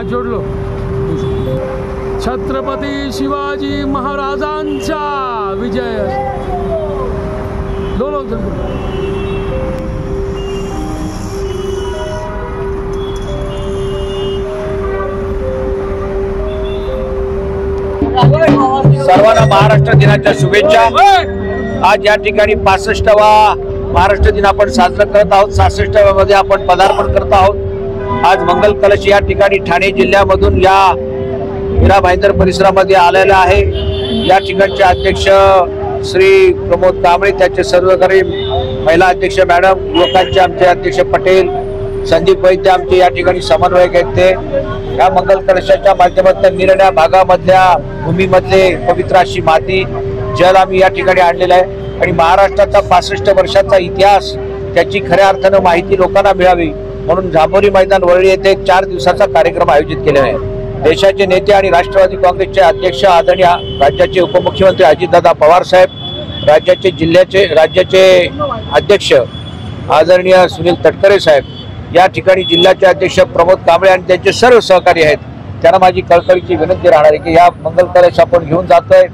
जोडलो. छत्रपती शिवाजी महाराजांचा विजय. सर्वांना महाराष्ट्र दिनाच्या शुभेच्छा. आज या ठिकाणी 65वा महाराष्ट्र दिन आपण साजरा करत आहोत. 66व्या मध्ये आपण पदार्पण करत आहोत. आज मंगल कलश या ठिकाणी ठाणे जिल्ह्यामधून या मीरा भाईंदर परिसरामध्ये आलेला आहे. या ठिकाणचे अध्यक्ष श्री प्रमोद कांबळे, त्याचे सर्वकारी महिला अध्यक्ष मॅडम, युवकांचे आमचे अध्यक्ष पटेल, संदीप वैद्य आमचे या ठिकाणी समन्वयक आहेत. ते या मंगल कलशाच्या माध्यमातून निरण्या भागामधल्या भूमीमधले पवित्र अशी माती जल आम्ही या ठिकाणी आणलेलं आहे. आणि महाराष्ट्राचा 65 वर्षाचा इतिहास, त्याची खऱ्या अर्थानं माहिती लोकांना मिळावी म्हणून जांभोरी मैदान वरळी येथे 4 दिवसाचा कार्यक्रम आयोजित केलेला आहे. देशाचे नेते आणि राष्ट्रवादी काँग्रेसचे अध्यक्ष आदरणीय राज्याचे उपमुख्यमंत्री अजितदादा पवार साहेब, राज्याचे अध्यक्ष आदरणीय सुनील तटकरे साहेब, या ठिकाणी जिल्ह्याचे अध्यक्ष प्रमोद कांबळे आणि त्यांचे सर्व सहकारी आहेत. त्यांना माझी कळकळीची विनंती राहणार आहे की या मंगल कलश आपण घेऊन जातोय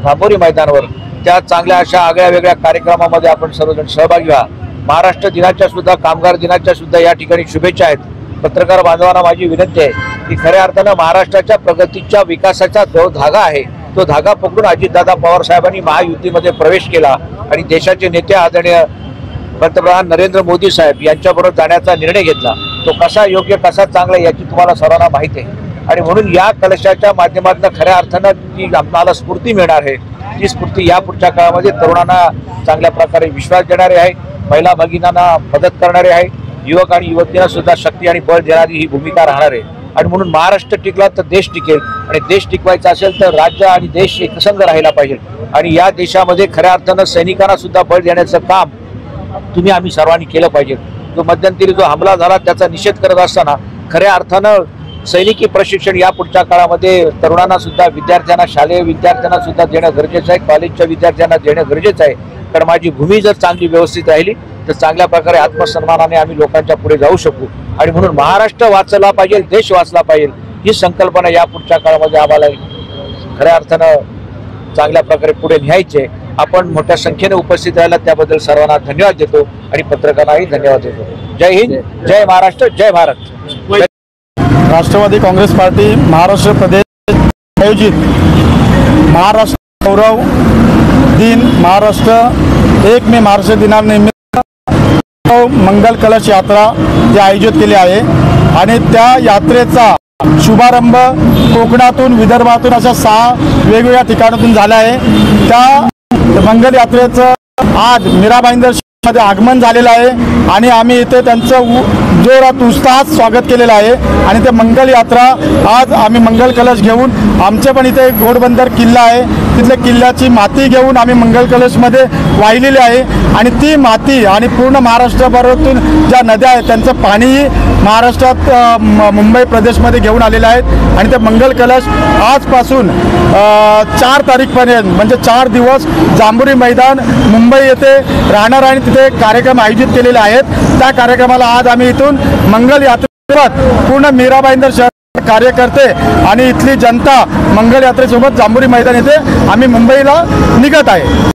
जांभोरी मैदानावर, त्या चांगल्या अशा आगळ्या वेगळ्या कार्यक्रमामध्ये आपण सर्वजण सहभागी व्हा. महाराष्ट्र दिनाच्या सुद्धा, कामगार दिनाच्या सुद्धा या ठिकाणी शुभेच्छा आहेत. पत्रकार बांधवांना माझी विनंती आहे की खऱ्या अर्थानं महाराष्ट्राच्या प्रगतीच्या विकासाचा जो धागा आहे तो धागा पकडून अजितदादा पवार साहेबांनी महायुतीमध्ये प्रवेश केला आणि देशाचे नेते आदरणीय पंतप्रधान नरेंद्र मोदी साहेब यांच्याबरोबर जाण्याचा निर्णय घेतला. तो कसा योग्य, कसा चांगला याची तुम्हाला सर्वांना माहिती आहे. आणि म्हणून या कलशाच्या माध्यमातून खऱ्या अर्थानं जी आपल्याला स्फूर्ती मिळणार आहे, ती स्फूर्ती या पुढच्या काळामध्ये तरुणांना चांगल्या प्रकारे विश्वास देणारे आहे, महिला भगिनींना मदत करणारे आहे, युवक आणि युवतींना सुद्धा शक्ती आणि बळ देणारी ही भूमिका राहणार आहे. आणि म्हणून महाराष्ट्र टिकला तर देश टिकेल, आणि देश टिकवायचा असेल तर राज्य आणि देश एकसंघ राहिला पाहिजे. आणि या देशामध्ये खऱ्या अर्थानं सैनिकांना सुद्धा बळ देण्याचं काम आम्ही सर्वांनी केलं पाहिजे. जो मध्यंतरी जो हमला झाला त्याचा निषेध करत असताना खऱ्या अर्थानं सैनिकी प्रशिक्षण या पुढच्या काळामध्ये तरुणांना सुद्धा, विद्यार्थ्यांना, शालेय विद्यार्थ्यांना सुद्धा देणं गरजेचं आहे, कॉलेजच्या विद्यार्थ्यांना देणं गरजेचं आहे. कारण माझी भूमी जर चांगली व्यवस्थित राहिली तर चांगल्या प्रकारे आत्मसन्मानाने आम्ही लोकांच्या पुढे जाऊ शकू. आणि म्हणून महाराष्ट्र वाचला पाहिजे, देश वाचला पाहिजे, ही संकल्पना या पुढच्या काळामध्ये आम्हाला खऱ्या अर्थानं चांगल्या प्रकारे पुढे न्यायचे. आपण मोठ्या संख्येने उपस्थित राहिला त्याबद्दल सर्वांना धन्यवाद देतो आणि पत्रकारांनाही धन्यवाद देतो. जय हिंद, जय महाराष्ट्र, जय भारत. राष्ट्रवादी काँग्रेस पार्टी महाराष्ट्र प्रदेश आयोजित महाराष्ट्र गौरव दिन, महाराष्ट्र 1 मे महाराष्ट्र दिनानिमित्त मंगल कलश यात्रा जी आयोजित केली आहे. आणि त्या यात्रेचा शुभारंभ कोकणातून, विदर्भातून अशा 6 वेगवेगळ्या ठिकाणातून झाला आहे. त्या मंगल यात्रेचं आज मीरा भाईंदर मध्ये आगमन झालेलं आहे आणि आम्ही इथे त्यांचं जोरात उत्साहात स्वागत केलेलं आहे. आणि ते मंगल यात्रा आज आम्ही मंगल कलश घेऊन, आमचे पण इथे घोडबंदर किल्ला आहे, तिथल्या किल्ल्याची माती घेऊन आम्ही मंगल कलशमध्ये वाहिलेली आहे. आणि ती माती आणि पूर्ण महाराष्ट्रभरातून ज्या नद्या आहेत त्यांचं पाणीही महाराष्ट्रात मुंबई प्रदेशमध्ये घेऊन आलेले आहेत. आणि ते मंगल कलश आजपासून 4 तारीखपर्यंत म्हणजे 4 दिवस जांभोरी मैदान मुंबई येथे राहणार आणि तिथे कार्यक्रम आयोजित केलेले आहेत. त्या कार्यक्रमाला आज आम्ही इथून मंगल यात्रेसोबत पूर्ण मीरा भाईंदर शहर कार्यकर्ते आणि इथली जनता मंगल यात्रेसोबत जांभोरी मैदान येथे आम्ही मुंबईला निघत आहे.